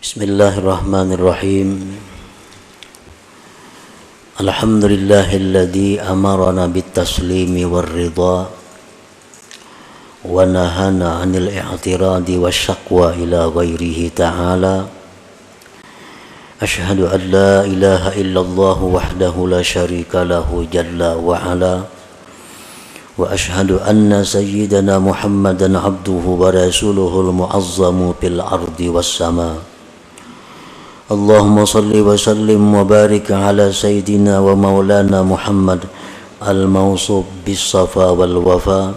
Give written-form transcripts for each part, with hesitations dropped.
Bismillahirrahmanirrahim. Alhamdulillahilladzi amarana bit-taslimi war-ridha wa nahana 'anil i'tiradi wasyaqwa ila ghairihi ta'ala. Asyhadu an la ilaha illallah wahdahu la syarika lahu jalla wa ala. Wa asyhadu anna sayyidana Muhammadan abduhu wa rasuluhul mu'azzamu fil ardi was sama. Allahumma salli wa sallim wa barik ala sayyidina wa maulana Muhammad al-mawsuf bis safa wal wafa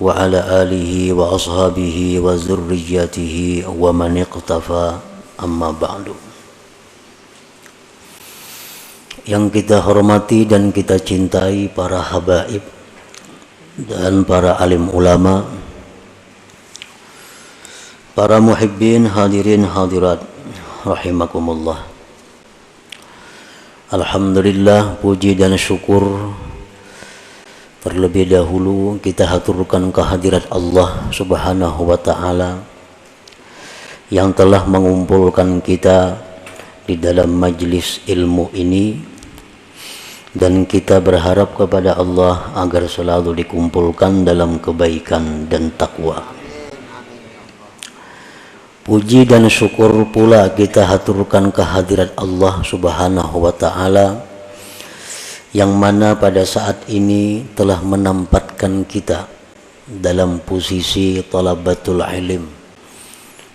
wa ala alihi wa ashabihi wa zurriyyatihi wa man iqtafa, amma ba'du. Yang kita hormati dan kita cintai para habaib dan para alim ulama, para muhibbin hadirin hadirat rahimakumullah. Alhamdulillah, puji dan syukur terlebih dahulu kita haturkan kehadirat Allah Subhanahu wa ta'ala yang telah mengumpulkan kita di dalam majlis ilmu ini, dan kita berharap kepada Allah agar selalu dikumpulkan dalam kebaikan dan takwa. Puji dan syukur pula kita haturkan kehadirat Allah Subhanahu wa ta'ala yang mana pada saat ini telah menempatkan kita dalam posisi talabatul ilm,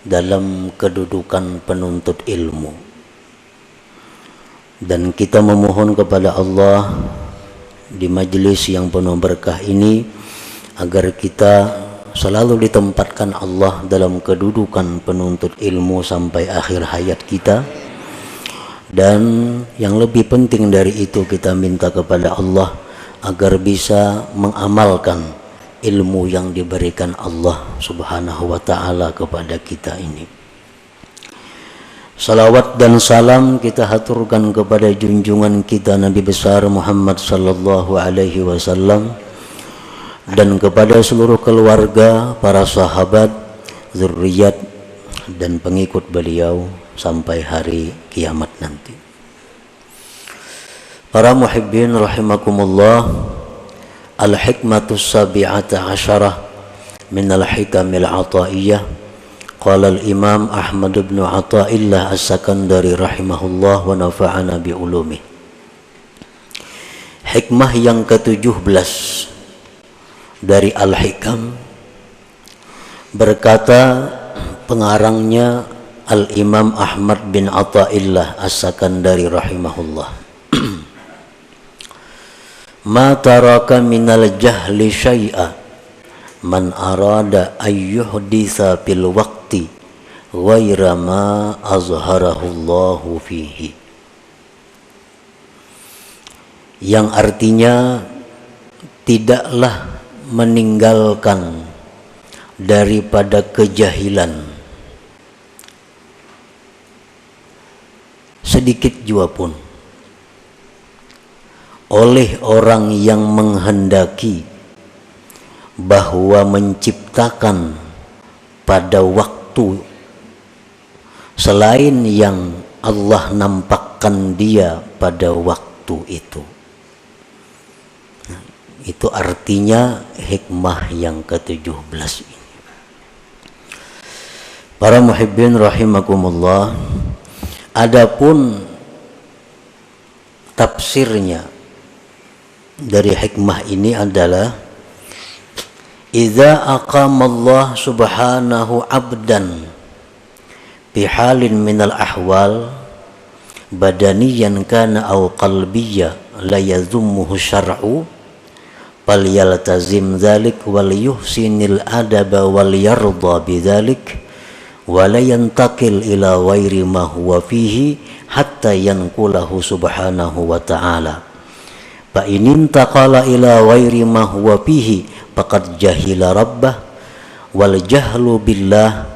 dalam kedudukan penuntut ilmu. Dan kita memohon kepada Allah di majelis yang penuh berkah ini agar kita selalu ditempatkan Allah dalam kedudukan penuntut ilmu sampai akhir hayat kita. Dan yang lebih penting dari itu, kita minta kepada Allah agar bisa mengamalkan ilmu yang diberikan Allah Subhanahu wa ta'ala kepada kita ini. Salawat dan salam kita haturkan kepada junjungan kita Nabi besar Muhammad sallallahu alaihi wasallam dan kepada seluruh keluarga, para sahabat, zuriat dan pengikut beliau sampai hari kiamat nanti. Para muhibbin rahimakumullah, al-hikmatus sabi'ata asyarah min al-hikamil ataiyah. Qala al-imam Ahmad bin Athaillah as-Sakandari rahimahullah wa nafa'ana bi ulumi. Hikmah yang ke-17 dari Al-Hikam, berkata pengarangnya Al-Imam Ahmad bin Athaillah as-Sakandari rahimahullah, ma taraka minal jahli syai'a man arada ayyuhditha fil waqti ghaira ma azharahullahu fihi. Yang artinya tidaklah meninggalkan daripada kejahilan sedikit jua pun oleh orang yang menghendaki bahwa menciptakan pada waktu selain yang Allah nampakkan dia pada waktu itu. Itu artinya hikmah yang ke-17 ini. Para muhibbin rahimakumullah, adapun tafsirnya dari hikmah ini adalah idza aqamallah subhanahu abdan bihalin minal ahwal badaniyan kana aw qalbiyya la yazummuhu syar'u fal yaltazim dzalik wal yuhsinil adaba wal yarda bidzalik wa la yantaqil ila ghairi ma huwa fihi hatta yanqulahu subhanahu wa ta'ala. Fa in intaqala ila ghairi ma huwa fihi faqad jahila rabbah wal jahlu billah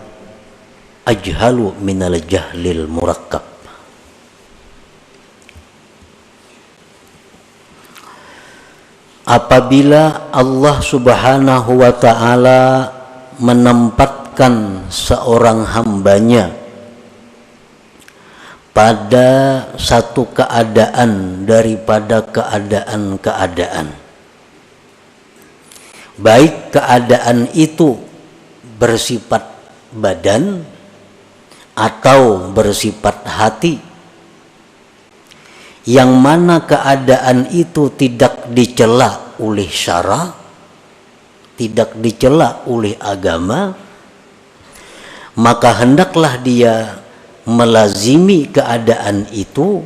ajhalu minal jahlil murakkab. Apabila Allah Subhanahu wa ta'ala menempatkan seorang hambanya pada satu keadaan daripada keadaan-keadaan, baik keadaan itu bersifat badan atau bersifat hati, yang mana keadaan itu tidak dicela oleh syara, tidak dicela oleh agama, maka hendaklah dia melazimi keadaan itu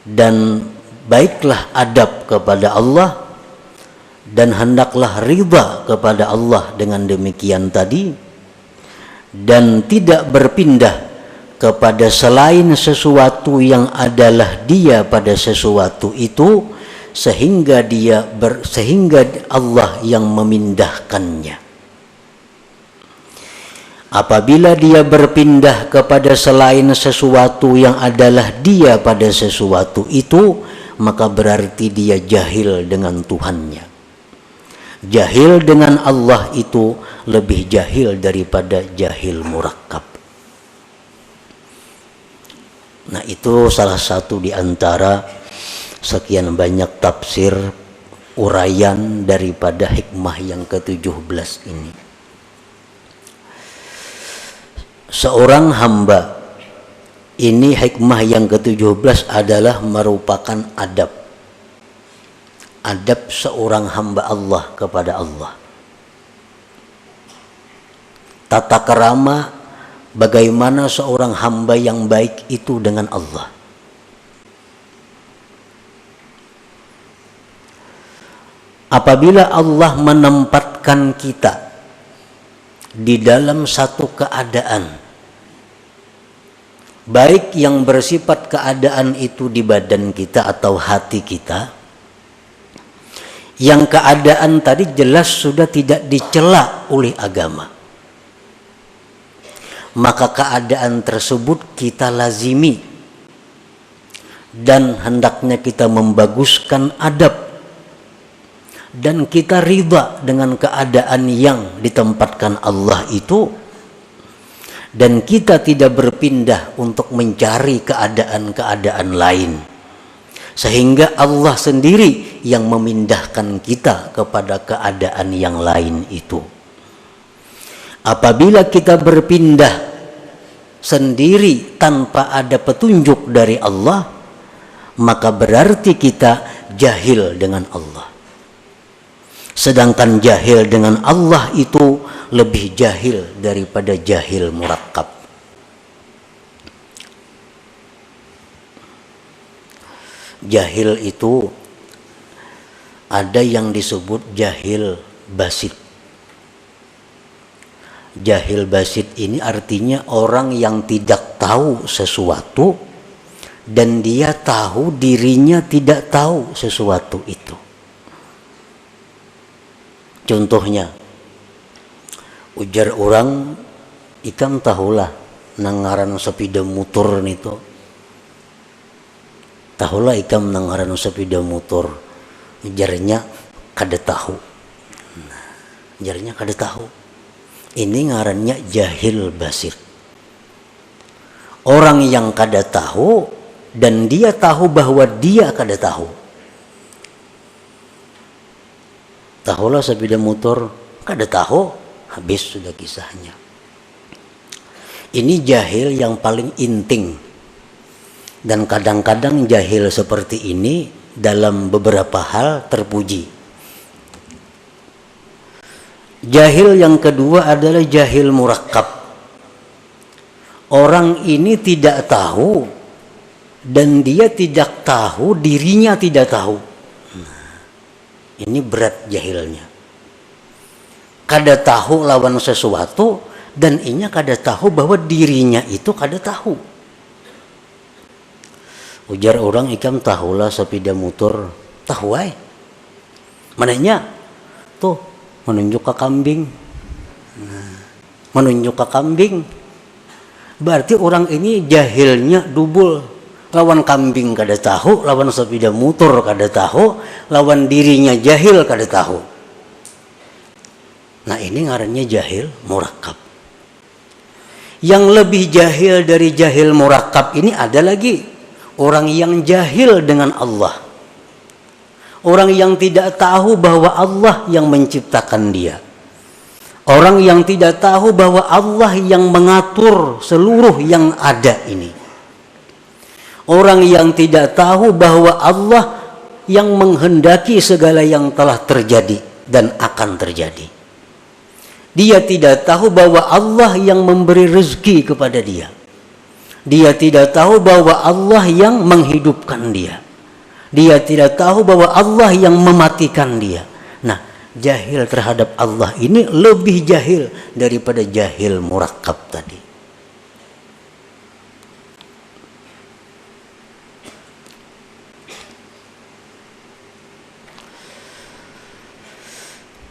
dan baiklah adab kepada Allah, dan hendaklah ridha kepada Allah dengan demikian tadi, dan tidak berpindah kepada selain sesuatu yang adalah dia pada sesuatu itu, sehingga Allah yang memindahkannya. Apabila dia berpindah kepada selain sesuatu yang adalah dia pada sesuatu itu, maka berarti dia jahil dengan Tuhannya. Jahil dengan Allah itu lebih jahil daripada jahil murakkab. Nah, itu salah satu di antara sekian banyak tafsir uraian daripada hikmah yang ke-17 ini. Seorang hamba, ini hikmah yang ke-17 adalah merupakan adab. Adab seorang hamba Allah kepada Allah. Tata kerama bagaimana seorang hamba yang baik itu dengan Allah. Apabila Allah menempatkan kita di dalam satu keadaan, baik yang bersifat keadaan itu di badan kita atau hati kita, yang keadaan tadi jelas sudah tidak dicela oleh agama, maka keadaan tersebut kita lazimi dan hendaknya kita membaguskan adab, dan kita ridha dengan keadaan yang ditempatkan Allah itu, dan kita tidak berpindah untuk mencari keadaan-keadaan lain, sehingga Allah sendiri yang memindahkan kita kepada keadaan yang lain itu. Apabila kita berpindah sendiri tanpa ada petunjuk dari Allah, maka berarti kita jahil dengan Allah. Sedangkan jahil dengan Allah itu lebih jahil daripada jahil murakkab. Jahil itu ada yang disebut jahil basit. Jahil basit ini artinya orang yang tidak tahu sesuatu dan dia tahu dirinya tidak tahu sesuatu itu. Contohnya, ujar orang, ikam tahulah nangaran sepeda motor itu. Tahulah ikam nangaran sepeda motor. Ujarnya kada tahu. Ujarnya kada tahu. Ini ngarannya jahil basir. Orang yang kada tahu dan dia tahu bahwa dia kada tahu. Tahulah sepeda motor, kada tahu, habis sudah kisahnya. Ini jahil yang paling inting. Dan kadang-kadang jahil seperti ini dalam beberapa hal terpuji. Jahil yang kedua adalah jahil murakkab. Orang ini tidak tahu dan dia tidak tahu dirinya tidak tahu. Ini berat jahilnya. Kada tahu lawan sesuatu dan inya kada tahu bahwa dirinya itu kada tahu. Ujar orang, ikam tahulah sepeda motor. Tahu ay. Mananya? Tuh, menunjuk ke kambing. Menunjuk ke kambing. Berarti orang ini jahilnya double. Lawan kambing kada tahu, lawan sepeda motor kada tahu, lawan dirinya jahil kada tahu. Nah, ini ngarannya jahil murakkab. Yang lebih jahil dari jahil murakkab ini ada lagi. Orang yang jahil dengan Allah. Orang yang tidak tahu bahwa Allah yang menciptakan dia. Orang yang tidak tahu bahwa Allah yang mengatur seluruh yang ada ini. Orang yang tidak tahu bahwa Allah yang menghendaki segala yang telah terjadi dan akan terjadi. Dia tidak tahu bahwa Allah yang memberi rezeki kepada dia. Dia tidak tahu bahwa Allah yang menghidupkan dia. Dia tidak tahu bahwa Allah yang mematikan dia. Nah, jahil terhadap Allah ini lebih jahil daripada jahil murakkab tadi.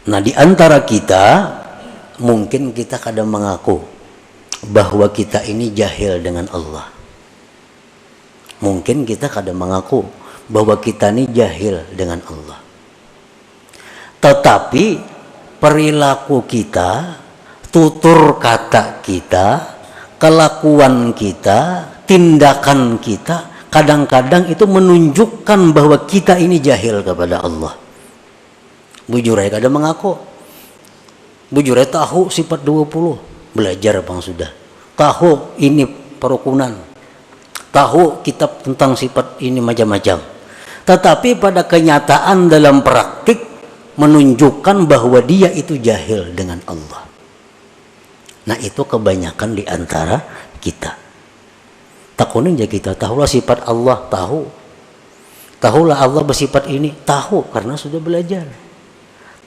Nah, di antara kita mungkin kita kadang mengaku bahwa kita ini jahil dengan Allah. Mungkin kita kadang mengaku bahwa kita ini jahil dengan Allah. Tetapi perilaku kita, tutur kata kita, kelakuan kita, tindakan kita kadang-kadang itu menunjukkan bahwa kita ini jahil kepada Allah. Bujur aja kadang mengaku. Bujur aja tahu sifat 20. Belajar bang sudah. Tahu ini perukunan. Tahu kitab tentang sifat ini macam-macam. Tetapi pada kenyataan dalam praktik menunjukkan bahwa dia itu jahil dengan Allah. Nah, itu kebanyakan di antara kita. Takunin aja kita tahulah sifat Allah, tahu. Tahulah Allah bersifat ini, tahu karena sudah belajar.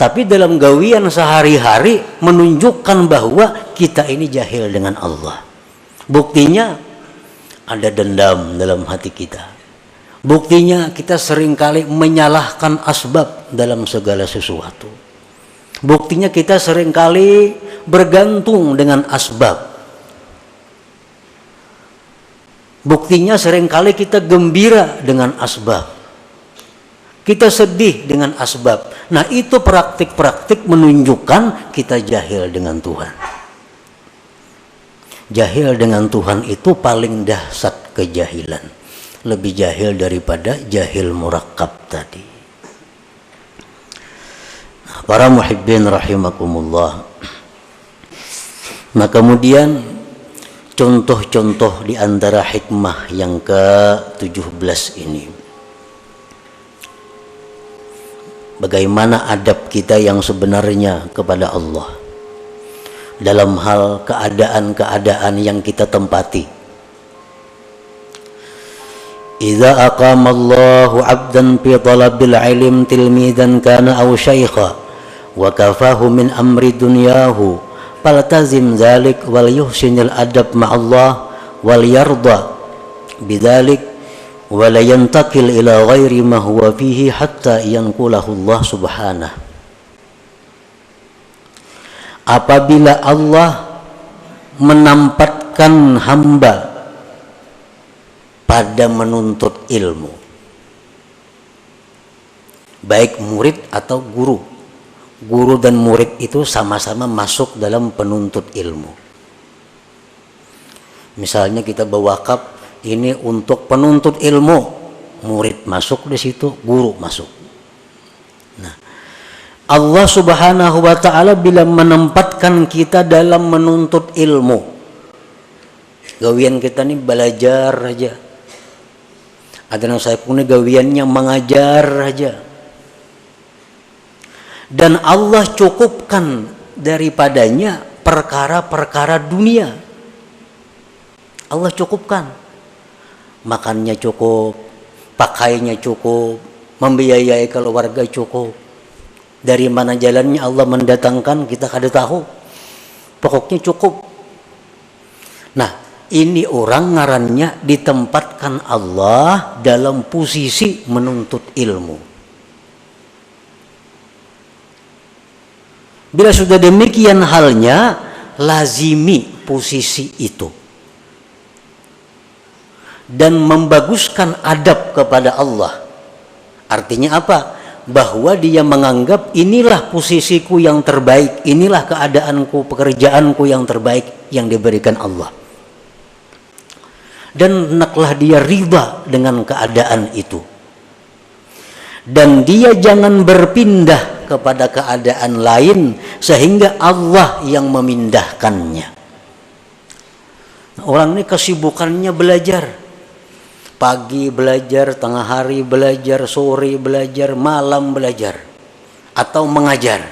Tapi dalam gawian sehari-hari menunjukkan bahwa kita ini jahil dengan Allah. Buktinya ada dendam dalam hati kita. Buktinya kita seringkali menyalahkan asbab dalam segala sesuatu. Buktinya kita seringkali bergantung dengan asbab. Buktinya seringkali kita gembira dengan asbab. Kita sedih dengan asbab. Nah, itu praktik-praktik menunjukkan kita jahil dengan Tuhan. Jahil dengan Tuhan itu paling dahsyat kejahilan. Lebih jahil daripada jahil murakkab tadi. Nah, para muhibbin rahimakumullah. Nah, kemudian contoh-contoh di antara hikmah yang ke-17 ini. Bagaimana adab kita yang sebenarnya kepada Allah dalam hal keadaan-keadaan yang kita tempati. Idza aqamallahu 'abdan fi talabil 'ilm tilmidan kana aw syaikha wa kafahu min amri dunyahu faltazim dzalik wal yuhsinil adab ma'allah wal yarda bidzalik wala yantakil ila ghairi ma huwa fihi hatta yanqulahu Allah subhanahu. Apabila Allah menampatkan hamba pada menuntut ilmu, baik murid atau guru, guru dan murid itu sama-sama masuk dalam penuntut ilmu. Misalnya kita berwakaf ini untuk penuntut ilmu, murid masuk di situ, guru masuk. Nah, Allah Subhanahu wa taala bila menempatkan kita dalam menuntut ilmu, gawian kita nih belajar aja. Ada yang saya punya gawiannya mengajar aja. Dan Allah cukupkan daripadanya perkara-perkara dunia. Allah cukupkan. Makannya cukup, pakainya cukup, membiayai keluarga cukup. Dari mana jalannya Allah mendatangkan kita kada tahu. Pokoknya cukup. Nah, ini orang ngarannya ditempatkan Allah dalam posisi menuntut ilmu. Bila sudah demikian halnya, lazimi posisi itu. Dan membaguskan adab kepada Allah. Artinya apa? Bahwa dia menganggap inilah posisiku yang terbaik, inilah keadaanku, pekerjaanku yang terbaik, yang diberikan Allah. Dan hendaklah dia riba dengan keadaan itu. Dan dia jangan berpindah kepada keadaan lain sehingga Allah yang memindahkannya. Orang ini kesibukannya belajar. Pagi belajar, tengah hari belajar, sore belajar, malam belajar. Atau mengajar.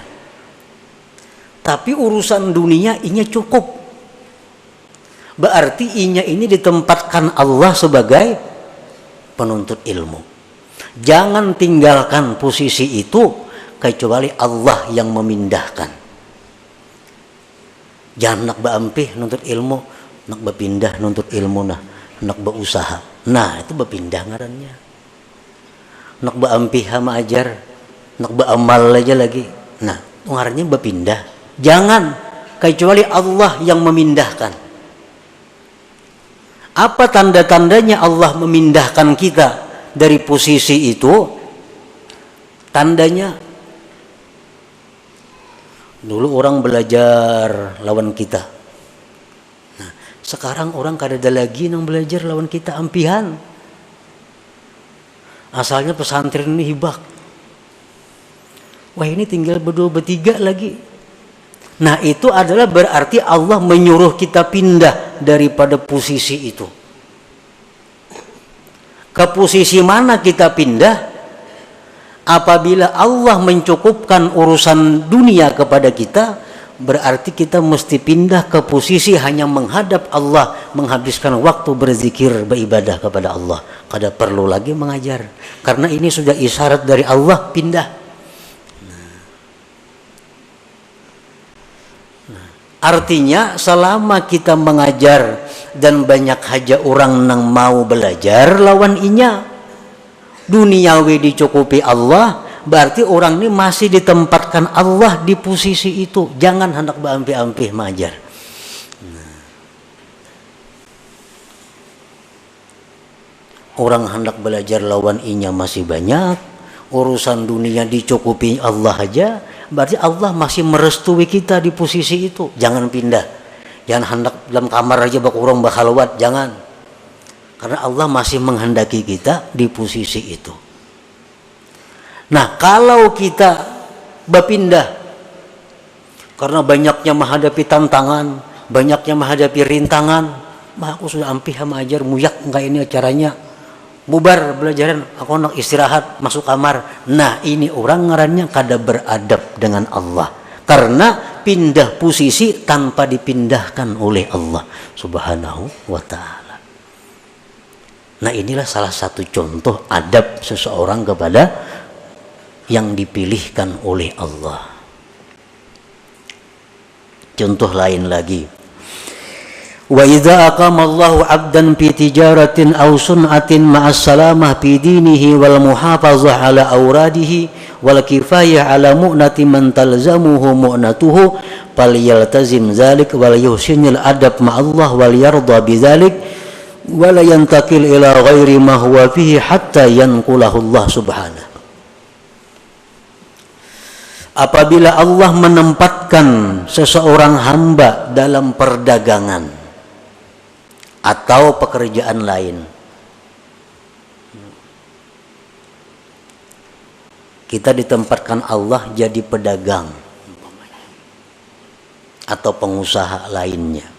Tapi urusan dunia inya cukup. Berarti inya ini ditempatkan Allah sebagai penuntut ilmu. Jangan tinggalkan posisi itu kecuali Allah yang memindahkan. Jangan nak berampih nuntut ilmu, nak berpindah nuntut ilmu nak berusaha. Nah, itu berpindah ngarannya. Nak berampih sama ajar, nak beramal aja lagi. Nah, ngarannya berpindah. Jangan kecuali Allah yang memindahkan. Apa tanda-tandanya Allah memindahkan kita dari posisi itu? Tandanya, dulu orang belajar lawan kita. Nah, sekarang orang kada ada lagi yang belajar lawan kita ampihan. Asalnya pesantren ini hibak. Wah, ini tinggal berdua bertiga lagi. Nah, itu adalah berarti Allah menyuruh kita pindah daripada posisi itu. Ke posisi mana kita pindah? Apabila Allah mencukupkan urusan dunia kepada kita, berarti kita mesti pindah ke posisi hanya menghadap Allah, menghabiskan waktu berzikir, beribadah kepada Allah. Kada perlu lagi mengajar. Karena ini sudah isyarat dari Allah, pindah. Artinya selama kita mengajar dan banyak haja orang nang mau belajar lawan inya, duniawi dicukupi Allah, berarti orang ini masih ditempatkan Allah di posisi itu. Jangan hendak berampih-ampih mengajar. Orang hendak belajar lawan inya masih banyak, urusan dunia dicukupi Allah aja, berarti Allah masih merestui kita di posisi itu. Jangan pindah. Jangan hendak dalam kamar aja bak urang bakhalwat, jangan. Karena Allah masih menghendaki kita di posisi itu. Nah, kalau kita berpindah karena banyaknya menghadapi tantangan, banyaknya menghadapi rintangan, mah aku sudah ampih sama ajar muyak enggak ini acaranya. Bubar belajaran, aku nak istirahat, masuk kamar. Nah, ini orang ngarannya kada beradab dengan Allah. Karena pindah posisi tanpa dipindahkan oleh Allah Subhanahu wa ta'ala. Nah, inilah salah satu contoh adab seseorang kepada yang dipilihkan oleh Allah. Contoh lain lagi. Wa idza aqama Allahu 'abdan fi tijaratin aw sun'atin ma'as salamah fi dinihi wal muhafazah ala awradihi wal kifayah ala mu'nati man talzamuhu mu'natuhu falyaltazim dzalik wal yuhsinil adab ma'allah wal yarda bidzalik wa la yantakil ila ghairi ma huwa fihi hatta yanqulahu Allah subhanahu. Apabila Allah menempatkan seseorang hamba dalam perdagangan atau pekerjaan lain, kita ditempatkan Allah jadi pedagang atau pengusaha lainnya.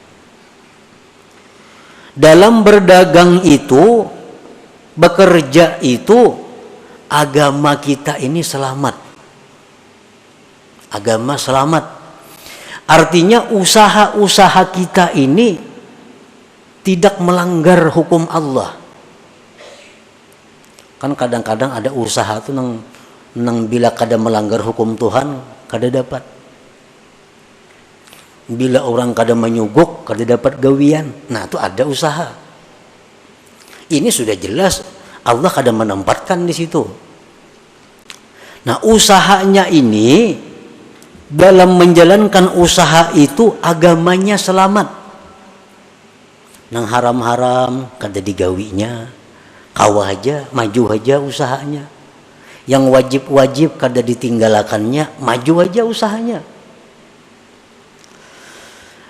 Dalam berdagang itu, bekerja itu, agama kita ini selamat. Agama selamat. Artinya usaha-usaha kita ini tidak melanggar hukum Allah. Kan kadang-kadang ada usaha tuh nang bila kada melanggar hukum Tuhan kada dapat. Bila orang kada menyuguk kada dapat gawian. Nah, itu ada usaha. Ini sudah jelas Allah kada menempatkan di situ. Nah, usahanya ini dalam menjalankan usaha itu agamanya selamat. Nang haram-haram kada digawinya, kawah aja, maju aja usahanya. Yang wajib-wajib kada ditinggalakannya, maju aja usahanya.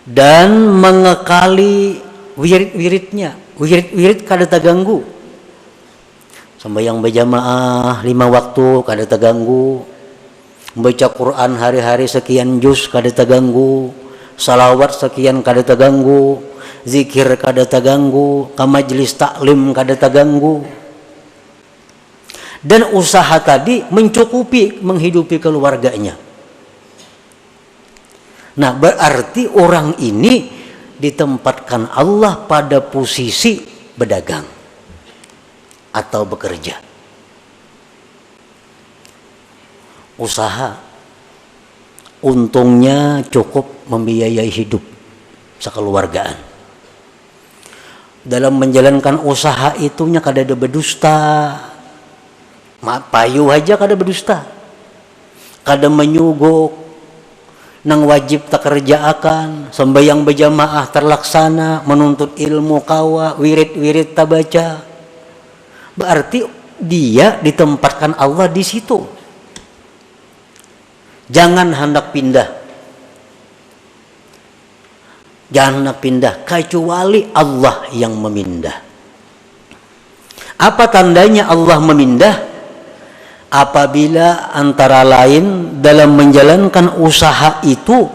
dan mengekali wirid-wiridnya. Wirid kada terganggu. Sembahyang berjamaah 5 waktu kada terganggu. Baca Quran hari-hari sekian juz kada terganggu. Salawat sekian kada terganggu. Zikir kada terganggu. Ke majelis taklim kada terganggu. Dan usaha tadi mencukupi menghidupi keluarganya. Nah, berarti orang ini ditempatkan Allah pada posisi berdagang atau bekerja. Usaha untungnya cukup membiayai hidup sekeluargaan. Dalam menjalankan usaha itunya kada ada berdusta. Payu aja kada berdusta, kada menyuguk, nang wajib tak kerjaakan, sembahyang berjamaah terlaksana, menuntut ilmu kawa, wirid-wirid tak baca. Berarti dia ditempatkan Allah di situ. Jangan hendak pindah. Jangan hendak pindah kecuali Allah yang memindah. Apa tandanya Allah memindah? Apabila antara lain dalam menjalankan usaha itu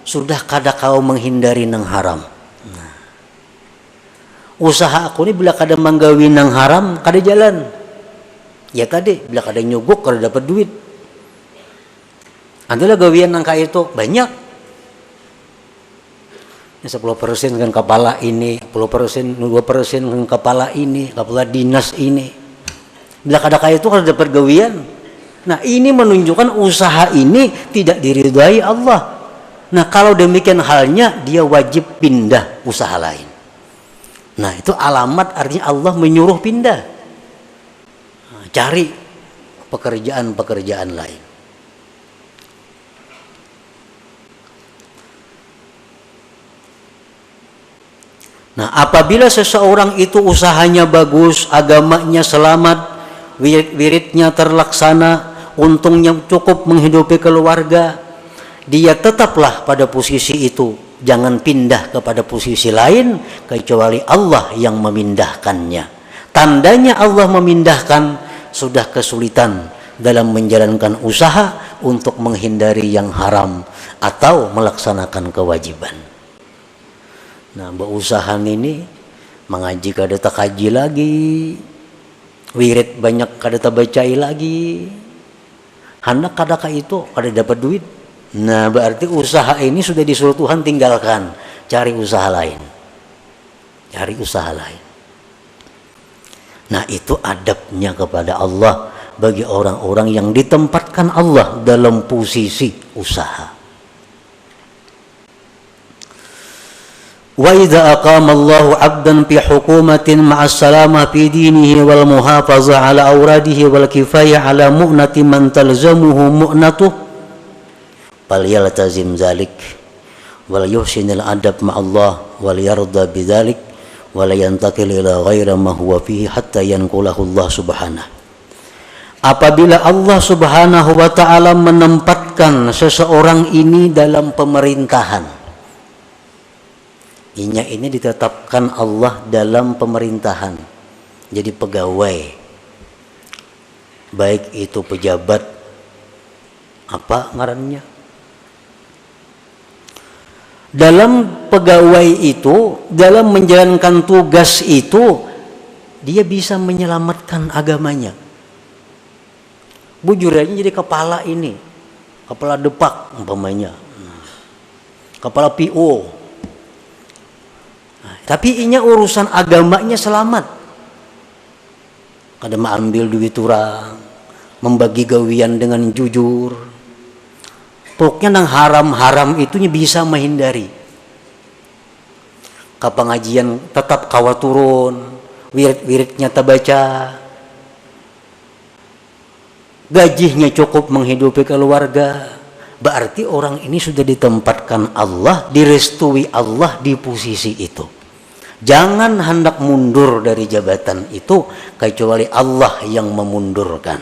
sudah kada kau menghindari nang haram. Nah, usaha aku ini bila kada menggawi nang haram kada jalan. Ya tadi bila kada nyuguk kada dapat duit. Adalah gawian nang kaya itu banyak. 10% dengan kepala ini, 10%, 2% dengan kepala ini, kepala dinas ini. Bila kada kaya itu kada dapat gawian. Nah, ini menunjukkan usaha ini tidak diridhai Allah. Nah, kalau demikian halnya dia wajib pindah usaha lain. Nah, itu alamat artinya Allah menyuruh pindah. Nah, cari pekerjaan-pekerjaan lain. Nah, apabila seseorang itu usahanya bagus, agamanya selamat, wirid-wiridnya terlaksana, untungnya cukup menghidupi keluarga, dia tetaplah pada posisi itu. Jangan pindah kepada posisi lain kecuali Allah yang memindahkannya. Tandanya Allah memindahkan sudah kesulitan dalam menjalankan usaha untuk menghindari yang haram atau melaksanakan kewajiban. Nah, berusaha ini mengaji kada tak kaji lagi. Wirid banyak kada terbacai lagi. Hendak kadakah itu kada dapat duit. Nah, berarti usaha ini sudah disuruh Tuhan tinggalkan, cari usaha lain. Cari usaha lain. Nah, itu adabnya kepada Allah bagi orang-orang yang ditempatkan Allah dalam posisi usaha. Wa idza aqama Allahu 'abdan fi hukumatin ma'as salama fi dinihi wal muhafazah 'ala awradihi wal kifayah 'ala mu'nati man talzamuhu mu'natuh falyaltazim dzalik wal yuhsinil adab ma'allah wal yarda bidzalik wa la yantakil ila ghairi ma huwa fihi hatta yanqulahu Allah subhanahu. Apabila Allah subhanahu wa ta'ala menempatkan seseorang ini dalam pemerintahan, ini ditetapkan Allah dalam pemerintahan, jadi pegawai, baik itu pejabat apa ngarannya, dalam pegawai itu, dalam menjalankan tugas itu, dia bisa menyelamatkan agamanya. Bujur aja jadi kepala ini, kepala depak umpamanya, kepala PO. Tapi inya urusan agamanya selamat. Kada mengambil duit orang, membagi gawian dengan jujur. Pokoknya nang haram-haram itunya bisa menghindari. Ke pengajian tetap kawa turun, wirid-wiridnya terbaca. Gajinya cukup menghidupi keluarga. Berarti orang ini sudah ditempatkan Allah, direstui Allah di posisi itu. Jangan hendak mundur dari jabatan itu kecuali Allah yang memundurkan.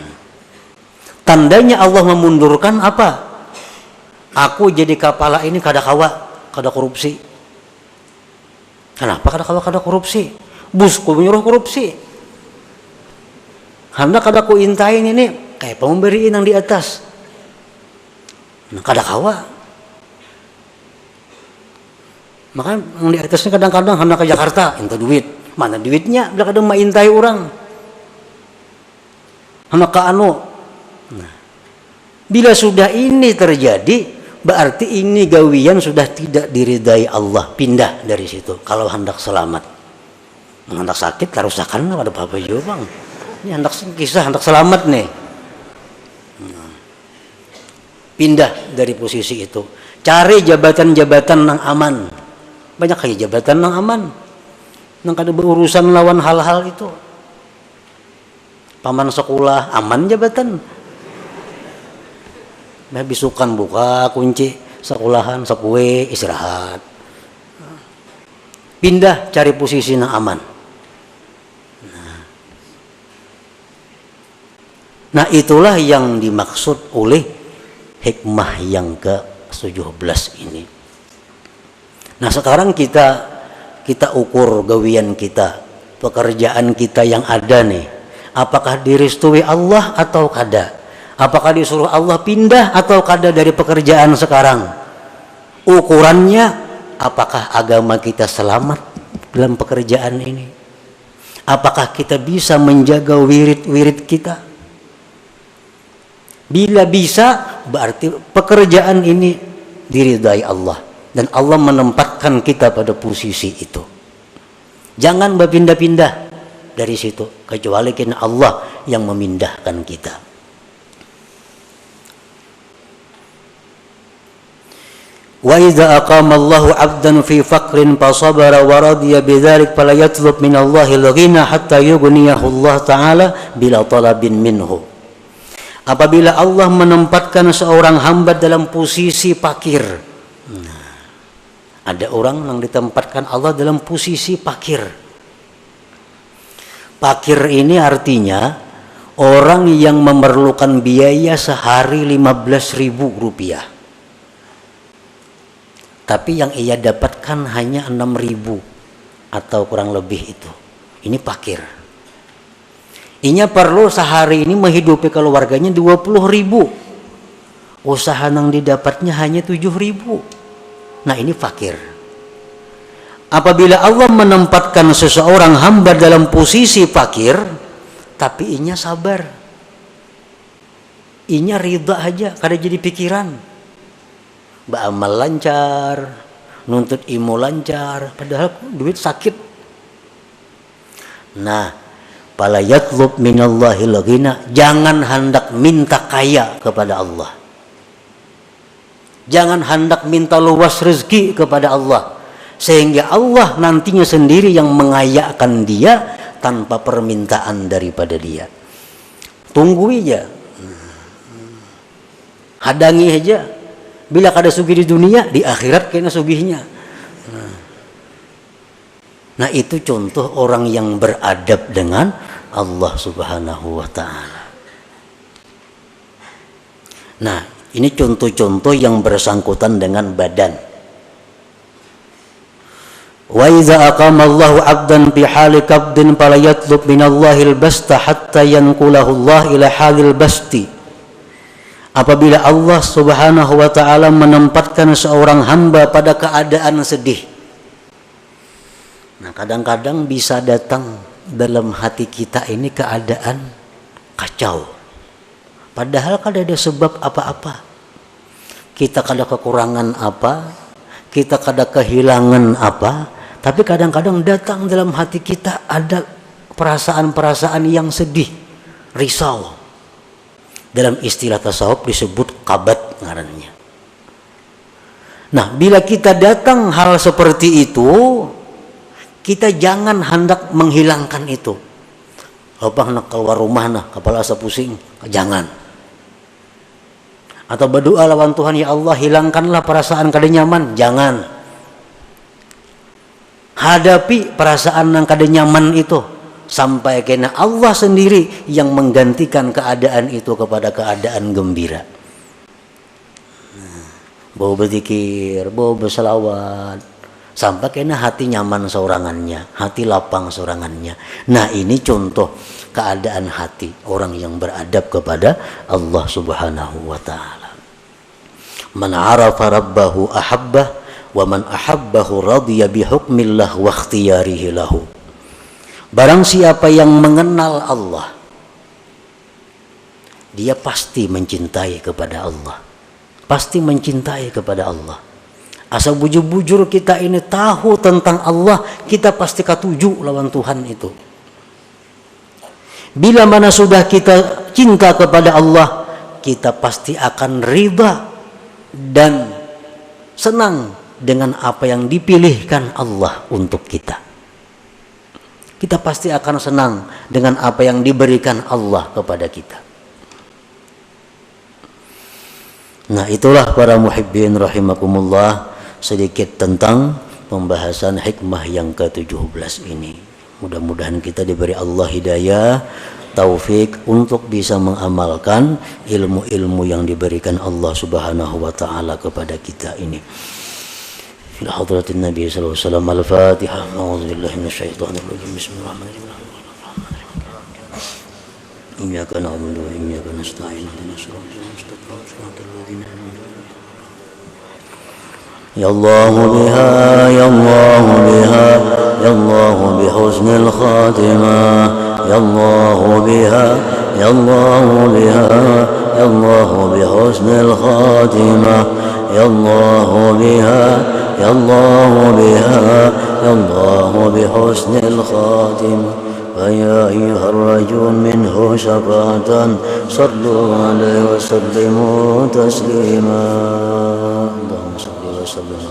Tandanya Allah memundurkan apa? Aku jadi kepala ini kada kawa, kada korupsi. Kenapa kada korupsi? Busku menyuruh korupsi. Hendak kada ku intain ini kayak pemberiin yang di atas. Nah, kada kawa. Makanya yang di atasnya kadang-kadang hendak ke Jakarta, minta duit. Mana duitnya? Bila kadang maintai orang. Hendak ke anu. Nah, bila sudah ini terjadi, berarti ini gawian sudah tidak diridai Allah, pindah dari situ. Kalau hendak selamat, hendak sakit, kerusakan, ada apa-apa juga bang. Ini hendak kisah, hendak selamat nih. Pindah dari posisi itu. Cari jabatan-jabatan yang aman. Banyak kali jabatan yang aman. Yang kada berurusan lawan hal-hal itu. Paman sekolah, aman jabatan. Bisukan buka kunci sekolahan sekue istirahat, pindah cari posisi yang aman. Nah itulah yang dimaksud oleh hikmah yang ke-17 ini. Nah sekarang kita ukur gawian kita, pekerjaan kita yang ada nih, apakah direstui Allah atau kada? Apakah disuruh Allah pindah atau kada dari pekerjaan sekarang? Ukurannya, apakah agama kita selamat dalam pekerjaan ini? Apakah kita bisa menjaga wirid-wirid kita? Bila bisa, berarti pekerjaan ini diridai Allah. Dan Allah menempatkan kita pada posisi itu. Jangan berpindah-pindah dari situ. Kecuali karena Allah yang memindahkan kita. Wa idza aqama Allahu 'abdan fi faqrin fa sabara wa radiya bidzalik fala yatlub min Allahi al-ghina hatta yughniyahu Allah taala bila talabin minhu. Apabila Allah menempatkan seorang hamba dalam posisi fakir. Nah, ada orang yang ditempatkan Allah dalam posisi fakir. Fakir ini artinya orang yang memerlukan biaya sehari 15.000 rupiah. Tapi yang ia dapatkan hanya 6.000 atau kurang lebih itu. Ini fakir. Inya perlu sehari ini menghidupi keluarganya 20.000. Usaha yang didapatnya hanya 7.000. Nah ini fakir. Apabila Allah menempatkan seseorang hamba dalam posisi fakir, tapi inya sabar. Inya ridha aja, kada jadi pikiran. Beramal lancar, nuntut ilmu lancar, padahal duit sakit. Nah, fala yatlub minallahi al-ghina, jangan hendak minta kaya kepada Allah. Jangan hendak minta luas rezeki kepada Allah, sehingga Allah nantinya sendiri yang mengayakan dia tanpa permintaan daripada dia. Tunggu aja, hadangi aja. Bila kada sugih di dunia, di akhirat kena sugihnya. Nah itu contoh orang yang beradab dengan Allah Subhanahu wa ta'ala. Nah ini contoh-contoh yang bersangkutan dengan badan. Wa idza aqama Allahu 'abdan fi hali qabdin fala yatlub minallahi al-basta hatta yanqulahu Allah ila halil basti. Apabila Allah Subhanahu wa ta'ala menempatkan seorang hamba pada keadaan sedih. Nah kadang-kadang bisa datang dalam hati kita ini keadaan kacau. Padahal kada ada sebab apa-apa. Kita kada kekurangan apa, kita kada kehilangan apa, tapi kadang-kadang datang dalam hati kita ada perasaan-perasaan yang sedih, risau. Dalam istilah tasawuf disebut kabat ngarannya. Nah, bila kita datang hal seperti itu, kita jangan hendak menghilangkan itu. Apa nak keluar rumah nah, kepala asa pusing, jangan. Atau berdoa lawan Tuhan, ya Allah hilangkanlah perasaan kada nyaman, jangan. Hadapi perasaan yang kada nyaman itu. Sampai kena Allah sendiri yang menggantikan keadaan itu kepada keadaan gembira. bau berzikir, bau berselawat, sampai kena hati nyaman seorangannya, hati lapang seorangannya. Nah ini contoh keadaan hati orang yang beradab kepada Allah Subhanahu wa ta'ala. Man arafa rabbahu ahabbah, wa man ahabbahu radiya bihukmillah wa ikhtiyarihi lahu. Barang siapa yang mengenal Allah, dia pasti mencintai kepada Allah, pasti mencintai kepada Allah. Asal bujur-bujur kita ini tahu tentang Allah, kita pasti katuju lawan Tuhan itu. Bila mana sudah kita cinta kepada Allah, kita pasti akan riba dan senang dengan apa yang dipilihkan Allah untuk kita. Kita pasti akan senang dengan apa yang diberikan Allah kepada kita. Nah itulah para muhibbin rahimakumullah, sedikit tentang pembahasan hikmah yang ke-17 ini. Mudah-mudahan kita diberi Allah hidayah, taufik untuk bisa mengamalkan ilmu-ilmu yang diberikan Allah Subhanahu wa ta'ala kepada kita ini. Ila hadratin Nabi sallallahu alaihi wasallam. Al-Fatihah. A'udzu billahi minasyaitonir rajim. Bismillahirrahmanirrahim. Iyyaka na'budu wa iyyaka nasta'in. Ihdinas siratal mustaqim. Siratal ladzina an'amta 'alaihim. Ya Allah biha, ya Allah biha, ya Allah bihusnil khatimah. Ya Allah biha, ya Allah biha, ya Allah bihusnil khatimah. Ya Allah biha, ya Allah biha, ya Allah bihusnil khatimah. فيا أيها الرجل منه شفاعة صلوا عليه وسلموا تسليما. اللهم صل وسلم